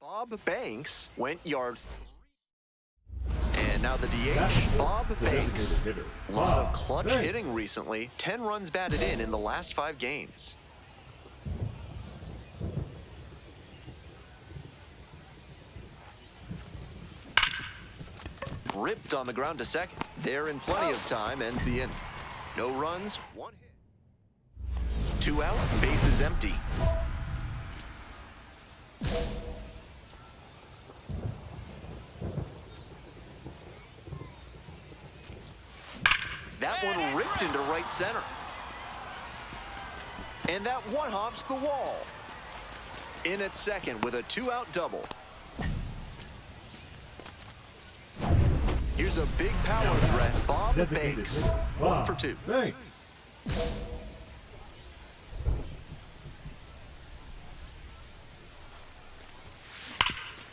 Bob Banks went yard. And now the DH, Bob Banks. A lot of clutch hitting recently. 10 runs batted in the last 5 games. Ripped on the ground to second. There in plenty of time, ends the inning. No runs, 1 hit. 2 outs, bases empty. That one ripped into right center. And that one hops the wall. In at second with a 2-out double. Here's a big power threat, Bob Banks. 1 for 2. Thanks.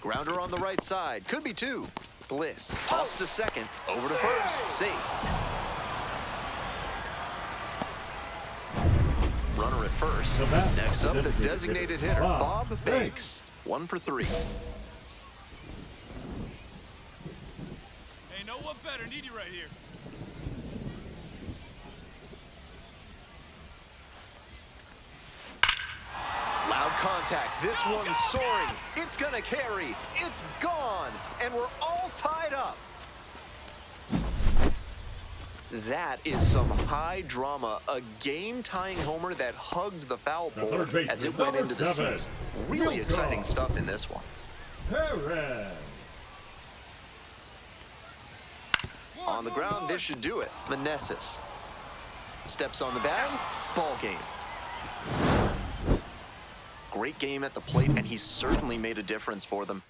Grounder on the right side. Could be 2. Bliss. Toss to second. Over to first. Safe. Runner at first. Next up, the designated hitter, Bob Banks. 1 for 3. Hey, no one better. Need you right here. Loud contact. This one's soaring. It's gonna carry. It's gone. And we're all tied up. That is some high drama. A game-tying homer that hugged the foul pole as it went into the seats. Really exciting stuff in this one. Perez. On the ground, this should do it. Meneses steps on the bag. Ball game. Great game at the plate, and he certainly made a difference for them.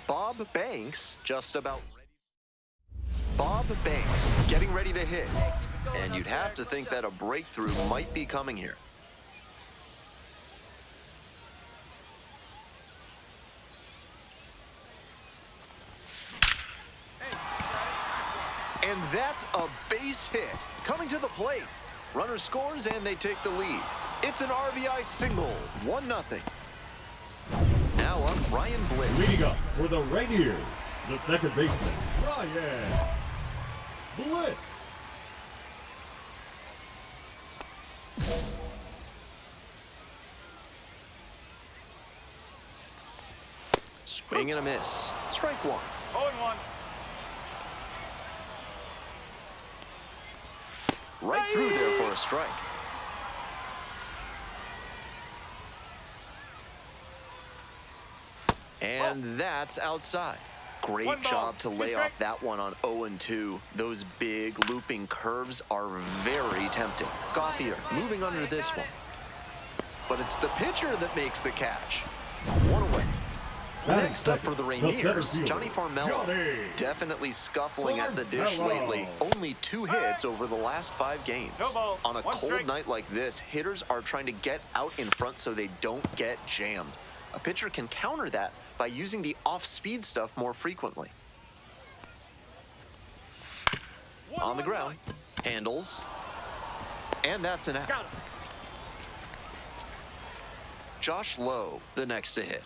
Bob Banks just about ready. Bob Banks getting ready to hit. And you'd have to think that a breakthrough might be coming here. And that's a base hit. Coming to the plate. Runner scores and they take the lead. It's an RBI single. 1-0. Now up Ryan Bliss. Leading up for the Rainiers, the second baseman, Ryan Bliss. Swing and a miss. Strike 1. 0-1. Right through there for a strike. And that's outside. Great job to lay off that one on 0-2. Those big looping curves are very tempting. Gauthier moving under this one. But it's the pitcher that makes the catch. 1 away. Next up for the Rainiers, Johnny Farmelo. Definitely scuffling at the dish lately. Only 2 hits over the last 5 games. On a cold night like this, hitters are trying to get out in front so they don't get jammed. A pitcher can counter that by using the off-speed stuff more frequently. On the ground, handles, and that's an out. Josh Lowe, the next to hit.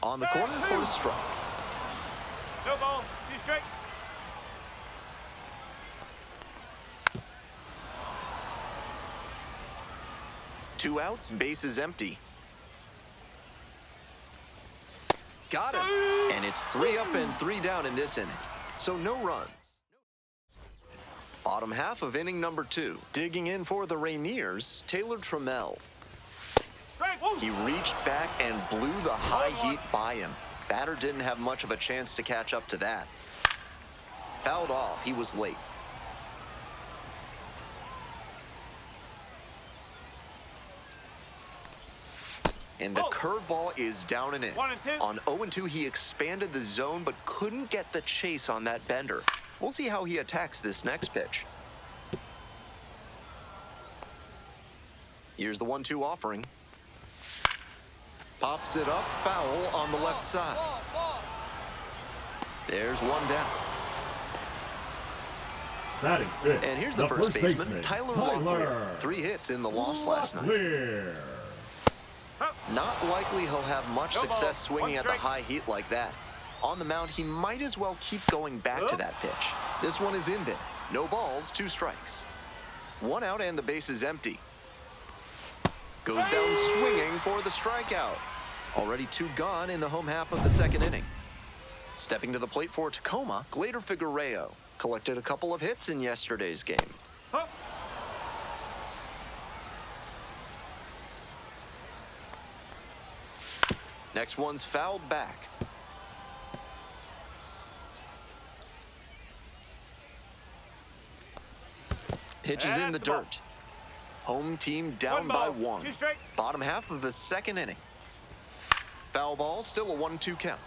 On the corner for a strike. No ball. 2 strike. Two outs, bases empty. Got him. And it's 3 up and 3 down in this inning. So no runs. Bottom half of inning number 2. Digging in for the Rainiers, Taylor Trammell. He reached back and blew the high heat by him. Batter didn't have much of a chance to catch up to that. Fouled off. He was late. And the curveball is down and in. 1 and 2. On 0-2, he expanded the zone but couldn't get the chase on that bender. We'll see how he attacks this next pitch. Here's the 1-2 offering. Pops it up, foul on the left side. There's one down. Batting fifth, And here's the first baseman, Tyler Locklear. 3 hits in the loss last night. Not likely he'll have much success swinging at the high heat like that. On the mound, he might as well keep going back to that pitch. This one is in there. No balls, 2 strikes. 1 out and the base is empty. Goes down swinging for the strikeout. Already 2 gone in the home half of the second inning. Stepping to the plate for Tacoma, Glader Figueroa collected a couple of hits in yesterday's game. Next one's fouled back. Pitch is in the dirt. Home team down by 1. Bottom half of the second inning. Foul ball, still a 1-2 count.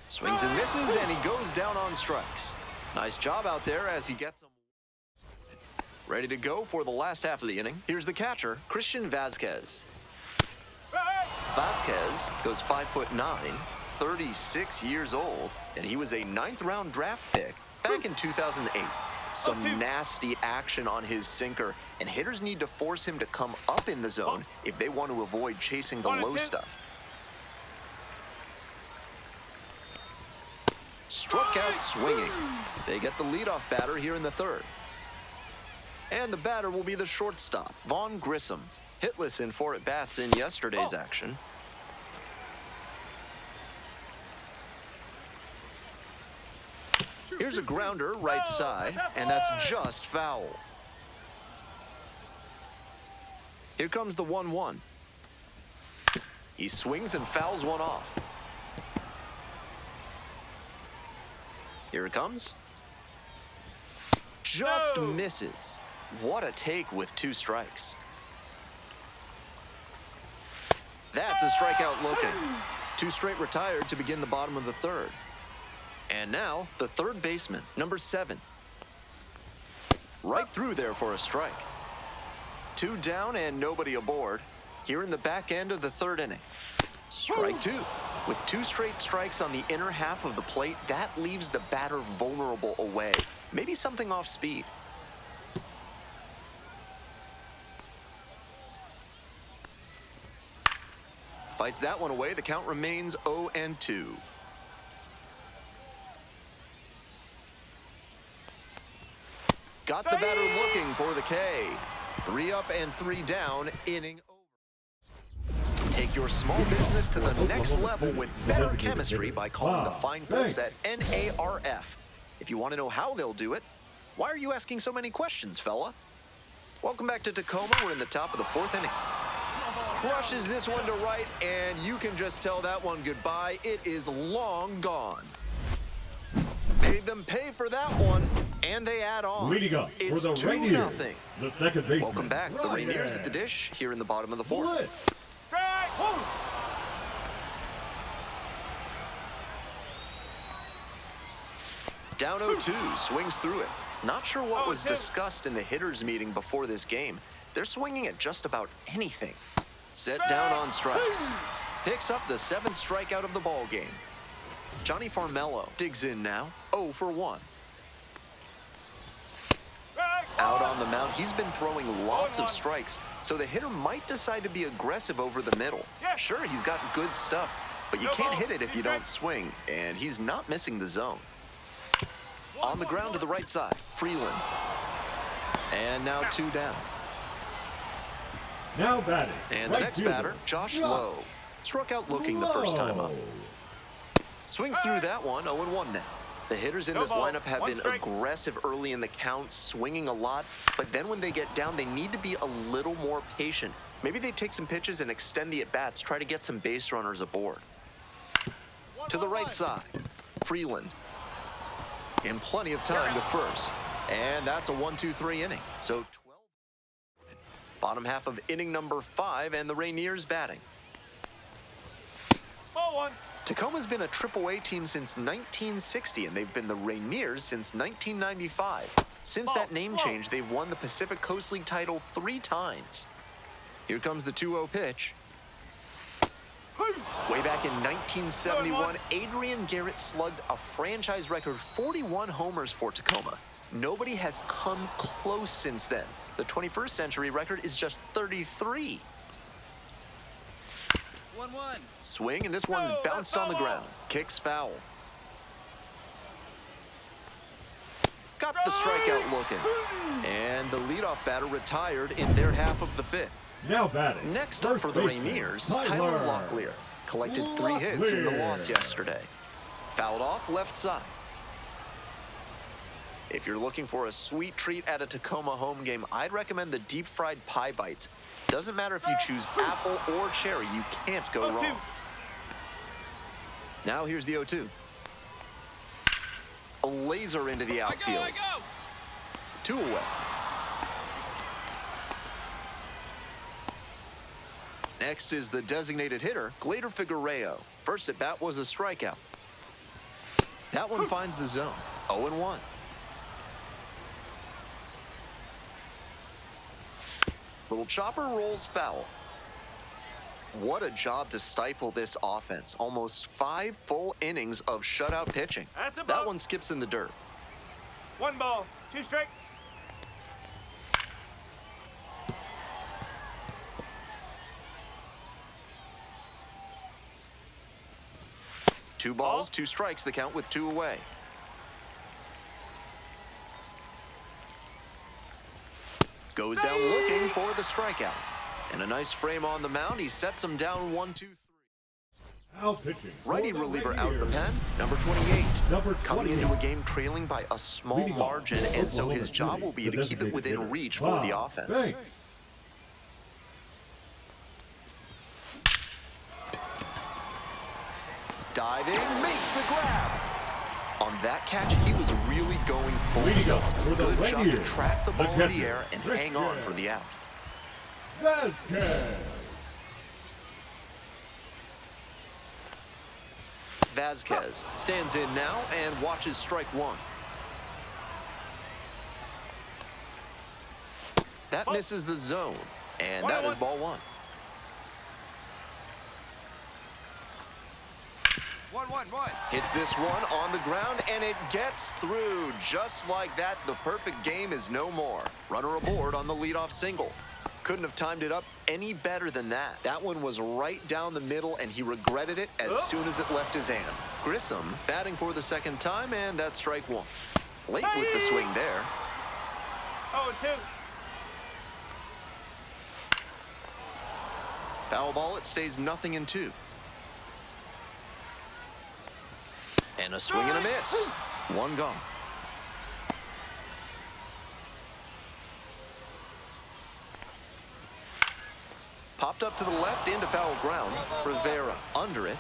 Swings and misses, and he goes down on strikes. Nice job out there as he gets them. Ready to go for the last half of the inning. Here's the catcher, Christian Vazquez. Vazquez goes 5'9", 36 years old, and he was a 9th-round draft pick back in 2008. Some nasty action on his sinker, and hitters need to force him to come up in the zone if they want to avoid chasing the low stuff. Struck out swinging. They get the leadoff batter here in the third. And the batter will be the shortstop, Vaughn Grissom. Hitless in 4 at-bats in yesterday's action. Here's a grounder right side, and that's just foul. Here comes the 1-1. He swings and fouls one off. Here it comes. Just misses. What a take with 2 strikes. That's a strikeout looking. 2 straight retired to begin the bottom of the third. And now, the third baseman, number 7. Right through there for a strike. 2 down and nobody aboard. Here in the back end of the third inning. Strike 2. With 2 straight strikes on the inner half of the plate, that leaves the batter vulnerable away. Maybe something off speed. Fights that one away. The count remains 0-2. Got the batter looking for the K. 3 up and 3 down, inning over. Take your small business to the next level with better chemistry by calling the fine folks at NARF. If you want to know how they'll do it, why are you asking so many questions, fella? Welcome back to Tacoma. We're in the top of the 4th inning. Crushes this one to right, and you can just tell that one goodbye. It is long gone. Made them pay for that one, and they add on. Leading up It's for the 2-0. the second baseman. Welcome back. The Rainiers at the dish here in the bottom of the 4th. Down 0-2, swings through it. Not sure what was discussed in the hitters meeting before this game. They're swinging at just about anything. Set down on strikes. Picks up the 7th strikeout of the ball game. Johnny Farmello digs in now, 0 for 1. Out on the mound, he's been throwing lots of strikes, so the hitter might decide to be aggressive over the middle. Sure, he's got good stuff, but you can't hit it if you don't swing, and he's not missing the zone. On the ground to the right side, Freeland. And now 2 down. Now batting. And the next batter, Josh Lowe. Struck out looking the first time up. Swings through that one, 0-1 now. The hitters in this lineup have been aggressive early in the count, swinging a lot, but then when they get down, they need to be a little more patient. Maybe they take some pitches and extend the at-bats, try to get some base runners aboard. To the right side, Freeland. In plenty of time to first. And that's a 1-2-3 inning. So 12. Bottom half of inning number 5, and the Rainiers batting. Ball 1. Tacoma's been a AAA team since 1960, and they've been the Rainiers since 1995. Since that name change, they've won the Pacific Coast League title 3 times. Here comes the 2-0 pitch. Way back in 1971, Adrian Garrett slugged a franchise record 41 homers for Tacoma. Nobody has come close since then. The 21st century record is just 33. 1-1. Swing, and this one's bounced on the ground. Kicks foul. Got the strikeout looking. And the leadoff batter retired in their half of the 5th. Now batting. Next up for the Rainiers, Tyler Locklear. Collected 3 hits in the loss yesterday. Fouled off left side. If you're looking for a sweet treat at a Tacoma home game, I'd recommend the deep-fried pie bites. Doesn't matter if you choose apple or cherry, you can't go wrong. Now here's the 0-2. A laser into the outfield. 2 away. Next is the designated hitter, Glader Figueiredo. First at bat was a strikeout. That one finds the zone. 0-1. Little chopper rolls foul. What a job to stifle this offense. Almost 5 full innings of shutout pitching. That one skips in the dirt. 1 ball, 2 strikes. Two balls, 2 strikes, the count with 2 away. Goes down looking for the strikeout. And a nice frame on the mound. He sets him down 1-2-3. Out pitching. Righty reliever out the pen, number 28. Coming into a game trailing by a small margin, and so his job will be to keep it within reach for the offense. Diving, makes the grab. On that catch, he was really going full tilt. Good job to track the ball in the air and hang on for the out. Vasquez stands in now and watches strike 1. That misses the zone, and that is ball 1. 1-1-1. Hits this one on the ground, and it gets through. Just like that, the perfect game is no more. Runner aboard on the leadoff single. Couldn't have timed it up any better than that. That one was right down the middle, and he regretted it as soon as it left his hand. Grissom batting for the second time, and that's strike 1. Late with the swing there. 0-2. Foul ball, it stays 0-2. And a swing and a miss. 1 gone. Popped up to the left into foul ground. Rivera under it.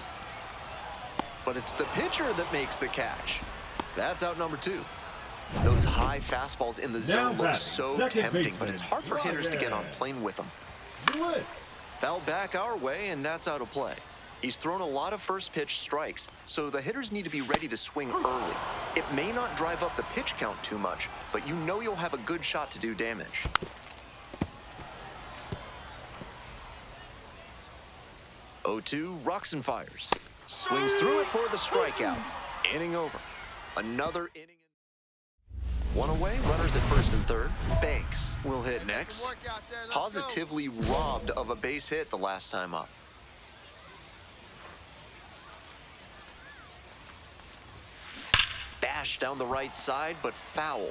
But it's the pitcher that makes the catch. That's out number 2. Those high fastballs in the zone look so tempting, but it's hard for hitters to get on plane with them. Foul back our way, and that's out of play. He's thrown a lot of first pitch strikes, so the hitters need to be ready to swing early. It may not drive up the pitch count too much, but you know you'll have a good shot to do damage. Oh-2 rocks and fires. Swings through it for the strikeout. Inning over. Another inning. 1 away, runners at first and third. Banks will hit next. Positively robbed of a base hit the last time up. Bash down the right side, but foul.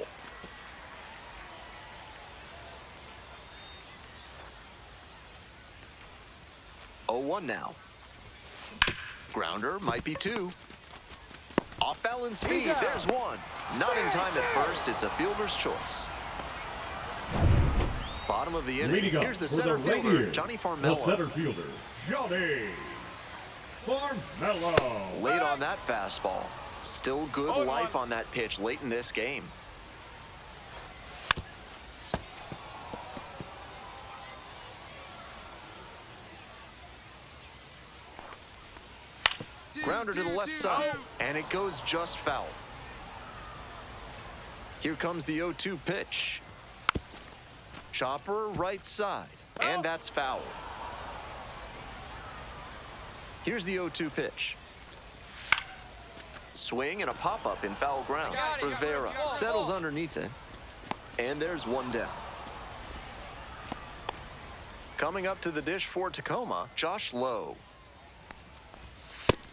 Oh, 0-1 now. Grounder might be 2. Off balance speed, there's 1. Not in time at first, it's a fielder's choice. Bottom of the inning, here's the center fielder, Johnny Farmelo. The center fielder, Johnny Farmelo. Late on that fastball. Still good life on that pitch late in this game. Grounder to the left side, and it goes just foul. Here comes the 0-2 pitch. Chopper right side, and that's foul. Here's the 0-2 pitch. Swing and a pop-up in foul ground. Rivera settles underneath it, and there's one down. Coming up to the dish for Tacoma, Josh Lowe.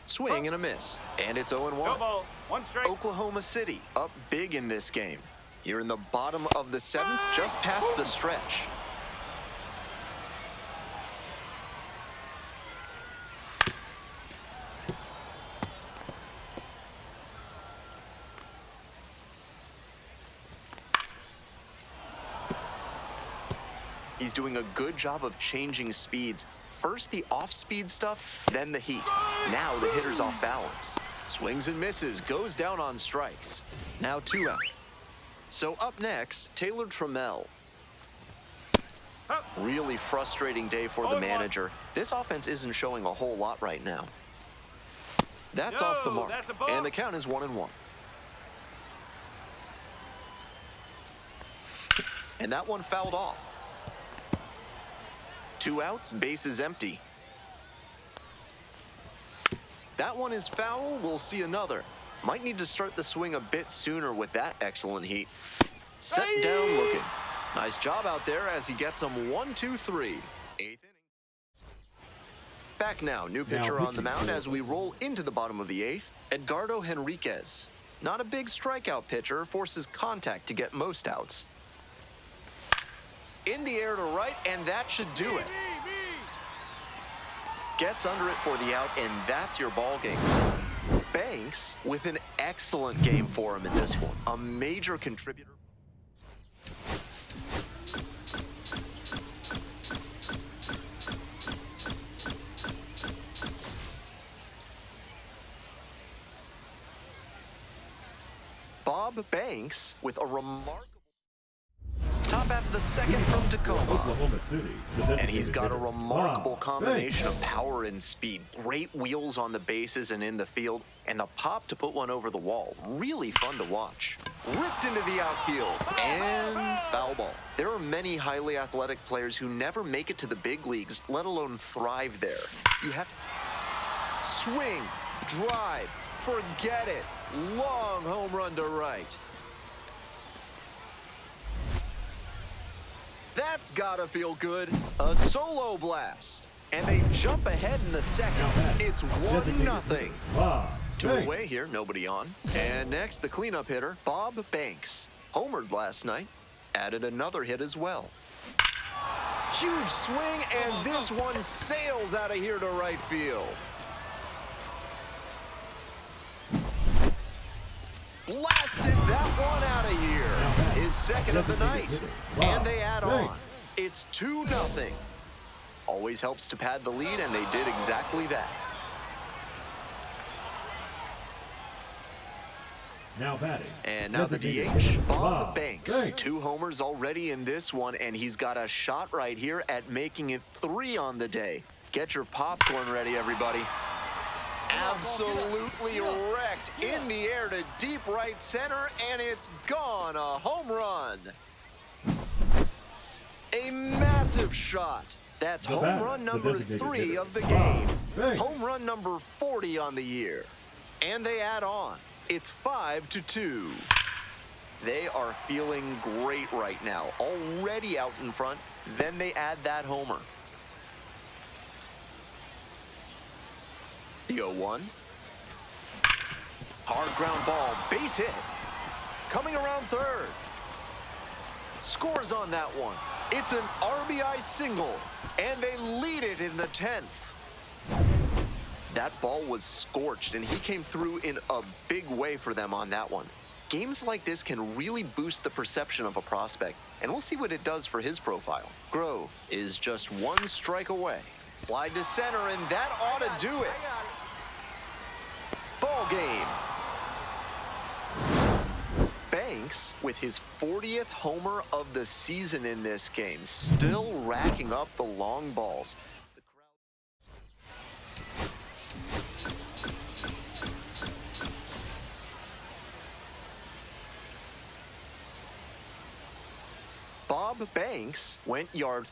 Swing and a miss, and it's 0-1. No balls, 1 strike. Oklahoma City up big in this game. Here in the bottom of the 7th, just past the stretch. He's doing a good job of changing speeds. First the off-speed stuff, then the heat. Now the hitter's off balance. Swings and misses, goes down on strikes. Now 2 out. So up next, Taylor Trammell. Really frustrating day for the manager. This offense isn't showing a whole lot right now. That's off the mark, and the count is 1-1. And that one fouled off. 2 outs, base is empty. That one is foul, we'll see another. Might need to start the swing a bit sooner with that excellent heat. Set down looking. Nice job out there as he gets him 1-2-3. 8th inning. Back now, new pitcher on the mound as we roll into the bottom of the 8th, Edgardo Henriquez. Not a big strikeout pitcher, forces contact to get most outs. In the air to right, and that should do it. Gets under it for the out, and that's your ball game. Banks with an excellent game for him in this one. A major contributor. Bob Banks with a remarkable top half of the 2nd from Tacoma. Oklahoma City. And he's got a remarkable combination of power and speed. Great wheels on the bases and in the field, and the pop to put one over the wall. Really fun to watch. Ripped into the outfield, and foul ball. There are many highly athletic players who never make it to the big leagues, let alone thrive there. You have to swing, drive, forget it. Long home run to right. That's gotta feel good. A solo blast. And they jump ahead in the 2nd. It's 1-0. 2 away here, nobody on. And next, the cleanup hitter, Bob Banks. Homered last night. Added another hit as well. Huge swing, and this one sails out of here to right field. Blasted that one out of here. His 2nd of the night. And they add on. It's 2-0. Always helps to pad the lead, and they did exactly that. Now batting. And now the DH, Bob Banks. 2 homers already in this one, and he's got a shot right here at making it 3 on the day. Get your popcorn ready, everybody. Absolutely wrecked in the air to deep right center, and it's gone. A home run. A massive shot. That's home run number 3 of the game. Home run number 40 on the year. And they add on. It's 5-2. They are feeling great right now. Already out in front. Then they add that homer. The 0-1. Hard ground ball, base hit. Coming around 3rd. Scores on that one. It's an RBI single, and they lead it in the 10th. That ball was scorched, and he came through in a big way for them on that one. Games like this can really boost the perception of a prospect, and we'll see what it does for his profile. Grove is just 1 strike away. Wide to center, and that ought to do it. Ball game. Banks with his 40th homer of the season in this game, still racking up the long balls. The crowd... Bob Banks went yard.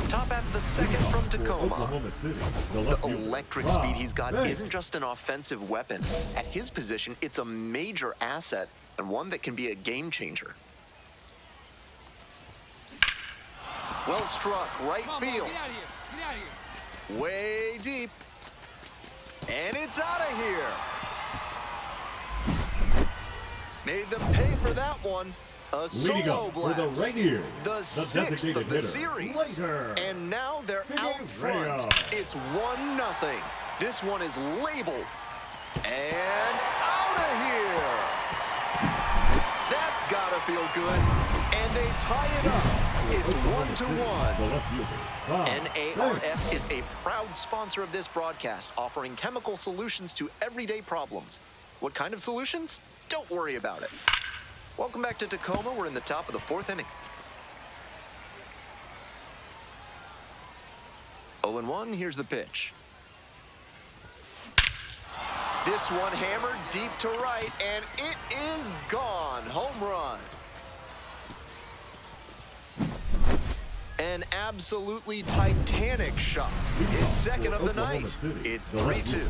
Top after the second from Tacoma. Oklahoma City, The electric speed he's got isn't just an offensive weapon. At his position, it's a major asset and one that can be a game changer. Well struck, right field. Get out of here. Get out of here. Way deep. And it's out of here. Made them pay for that one. A Leading solo up for the blast. Rainiers, The sixth designated of the hitter, series. Later. And now they're out front. It's 1-0. This one is labeled. And out of here. That's gotta feel good. And they tie it up. It's 1-1. The left fielder, Bob NARF Banks. is a proud sponsor of this broadcast, offering chemical solutions to everyday problems. What kind of solutions? Don't worry about it. Welcome back to Tacoma. We're in the top of the fourth inning. 0-1, here's the pitch. This one hammered deep to right, and it is gone. Home run. An absolutely titanic shot. His second of the night. It's 3-2.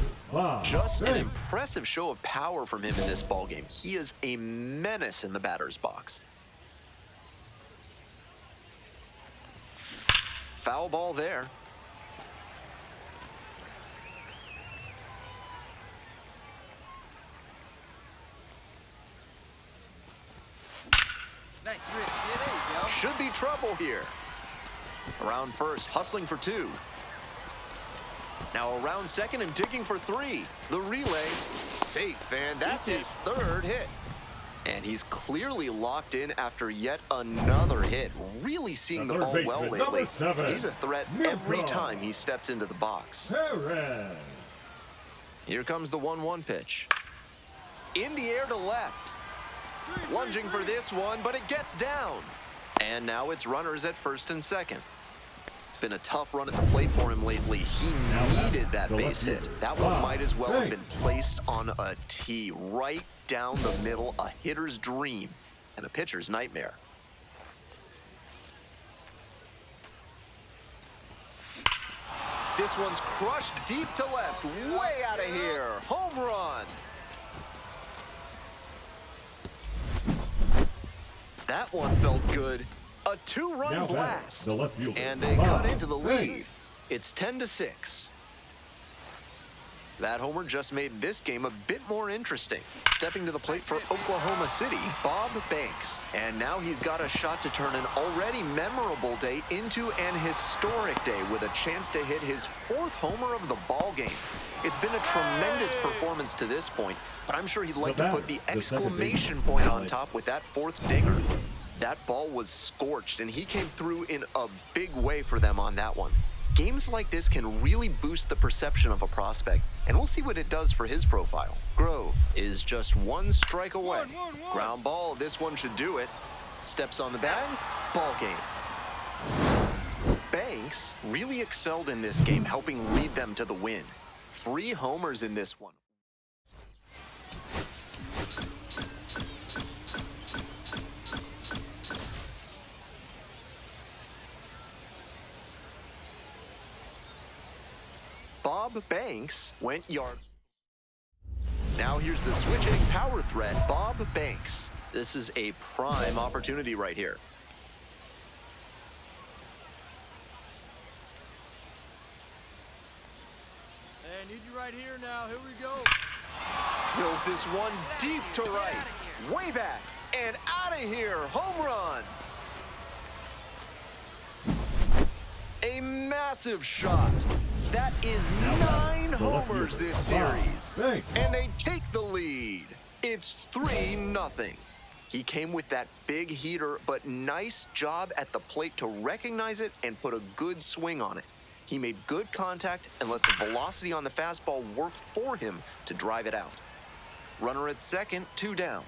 Just an impressive show of power from him in this ballgame. He is a menace in the batter's box. Foul ball there. Nice rip. Yeah, there you go. Should be trouble here. Around first, hustling for 2. Now around second and digging for 3. The relay, safe, and that's his third hit. And he's clearly locked in after yet another hit. Really seeing the ball well lately. He's a threat every time he steps into the box. Perez. Here comes the 1-1 pitch. In the air to left. Lunging for this one, but it gets down. And now it's runners at first and second. It's been a tough run at the plate for him lately. He needed that base hit. That one might as well have been placed on a tee right down the middle, a hitter's dream and a pitcher's nightmare. This one's crushed deep to left, way out of here. Home run. That one felt good. A 2-run blast. The left fielder, And they cut into the lead. It's 10-6. That homer just made this game a bit more interesting. Stepping to the plate for Oklahoma City, Bob Banks. And now he's got a shot to turn an already memorable day into an historic day with a chance to hit his 4th homer of the ball game. It's been a tremendous performance to this point, but I'm sure he'd like to put the exclamation point on top with that 4th dinger. That ball was scorched, and he came through in a big way for them on that one. Games like this can really boost the perception of a prospect, and we'll see what it does for his profile. Grove is just 1 strike away. Ground ball, this one should do it. Steps on the bag, ball game. Banks really excelled in this game, helping lead them to the win. 3 homers in this one. Bob Banks went yard. Now here's the switch-hitting power threat, Bob Banks. This is a prime opportunity right here. Hey, I need you right here now. Here we go. Drills this one deep to right. Way back and out of here. Home run. A massive shot. That is 9 homers this series. And they take the lead. It's 3-0. He came with that big heater, but nice job at the plate to recognize it and put a good swing on it. He made good contact and let the velocity on the fastball work for him to drive it out. Runner at second, 2 down.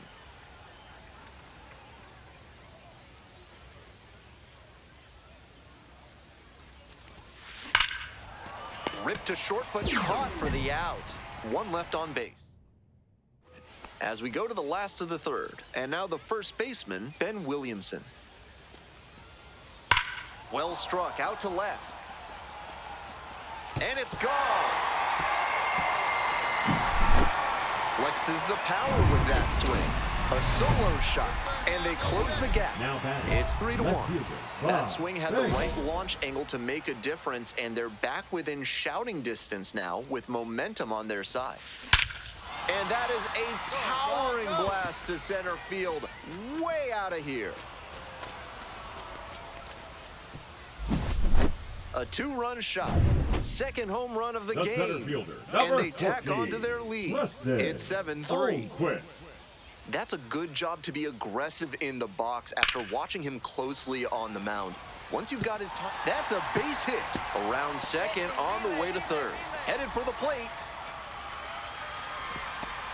Ripped to short, but caught for the out. 1 left on base. As we go to the last of the third, and now the first baseman, Ben Williamson. Well struck, out to left. And it's gone. Flexes the power with that swing. A solo shot, and they close the gap. It's 3-1. That swing had the right launch angle to make a difference, and they're back within shouting distance now with momentum on their side. And that is a towering blast to center field, way out of here. A 2-run shot, second home run of the game, and they tack on to their lead. It's 7-3. That's a good job to be aggressive in the box after watching him closely on the mound. Once you've got his time, that's a base hit. Around second, on the way to third. Headed for the plate.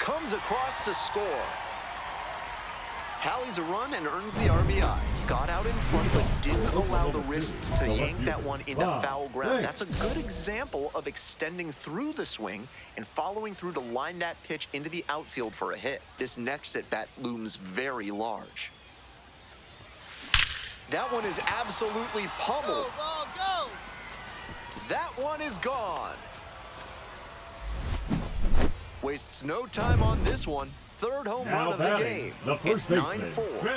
Comes across to score. Tallies a run and earns the RBI. Got out in front, but didn't allow the wrists to yank that one into foul ground. That's a good example of extending through the swing and following through to line that pitch into the outfield for a hit. This next at-bat looms very large. That one is absolutely pummeled. Go, ball, go! That one is gone. Wastes no time on this one. Third home run of the game. It's 9-4.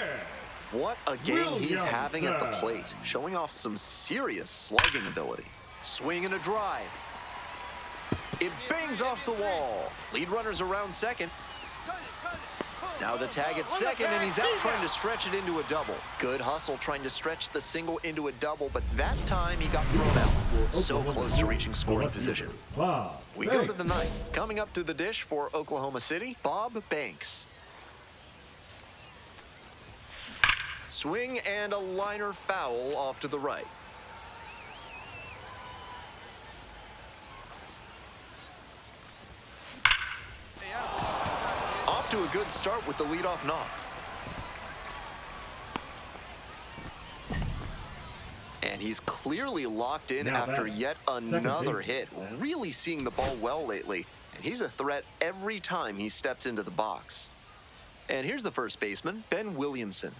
What a game he's having at the plate, showing off some serious slugging ability. Swing and a drive. It bangs off the wall. Lead runners around second. Now the tag at second, and he's out trying to stretch it into a double. Good hustle trying to stretch the single into a double, but that time he got thrown out. So close to reaching scoring position. We go to the ninth. Coming up to the dish for Oklahoma City, Bob Banks. Swing and a liner foul off to the right. Off to a good start with the leadoff knock. And he's clearly locked in after yet another hit. Really seeing the ball well lately. And he's a threat every time he steps into the box. And here's the first baseman, Ben Williamson.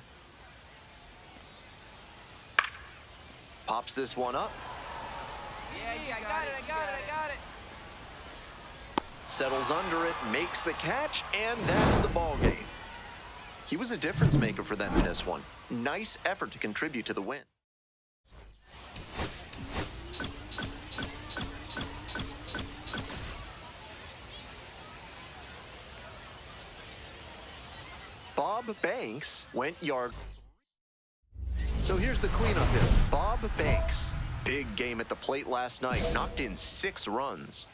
Pops this one up. Yeah, I got it. Settles under it, makes the catch, and that's the ball game. He was a difference maker for them in this one. Nice effort to contribute to the win. Bob Banks went yard. So here's the cleanup hitter, Bob Banks. Big game at the plate last night, knocked in 6 runs.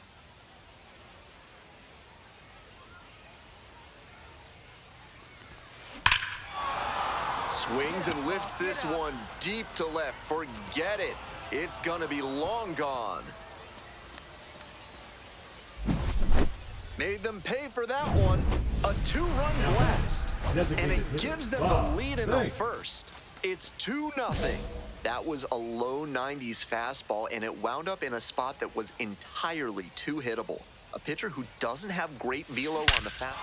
Swings and lifts this one deep to left. Forget it. It's gonna be long gone. Made them pay for that one. A 2-run blast. And it gives them the lead in the first. It's 2-0. That was a low 90s fastball, and it wound up in a spot that was entirely too hittable. A pitcher who doesn't have great velo on the foul.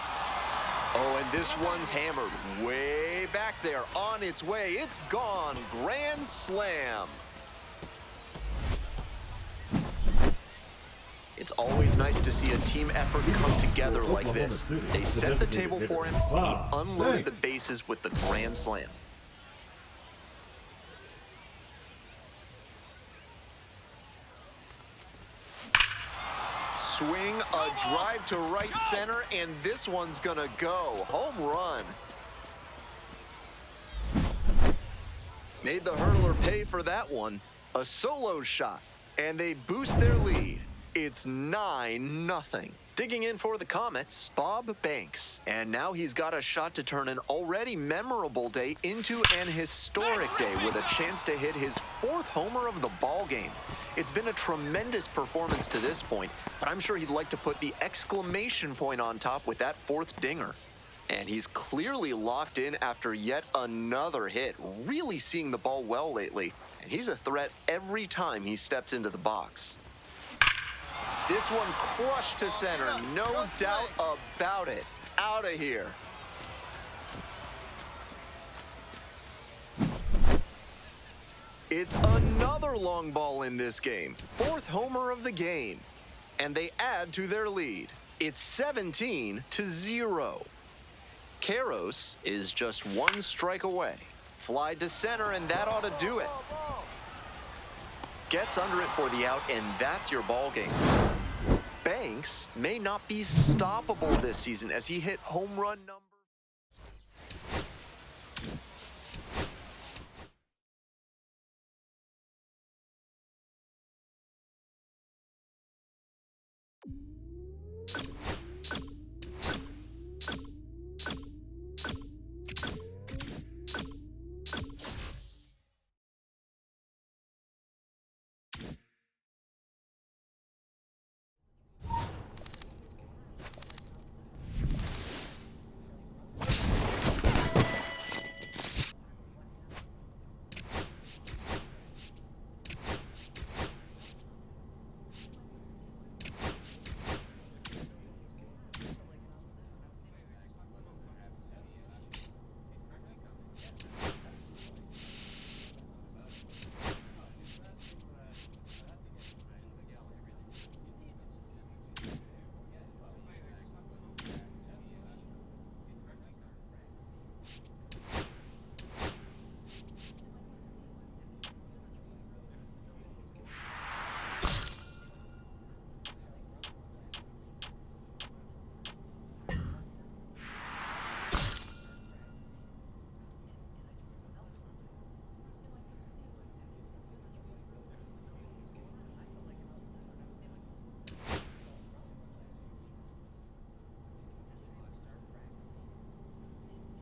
Oh, and this one's hammered way back there. On its way. It's gone. Grand slam. It's always nice to see a team effort come together like this. They set the table for him. He unloaded the bases with the grand slam. Swing, a drive to right center, and this one's gonna go. Home run. Made the hurler pay for that one. A solo shot, and they boost their lead. It's 9-0. Digging in for the Comets, Bob Banks. And now he's got a shot to turn an already memorable day into an historic day with a chance to hit his 4th homer of the ball game. It's been a tremendous performance to this point, but I'm sure he'd like to put the exclamation point on top with that 4th dinger. And he's clearly locked in after yet another hit, really seeing the ball well lately. And he's a threat every time he steps into the box. This one crushed to center, no doubt about it. Out of here. It's another long ball in this game. 4th homer of the game. And they add to their lead. It's 17-0. Karros is just 1 strike away. Fly to center, and that ought to do it. Gets under it for the out, and that's your ball game. Banks may not be stoppable this season as he hit home run number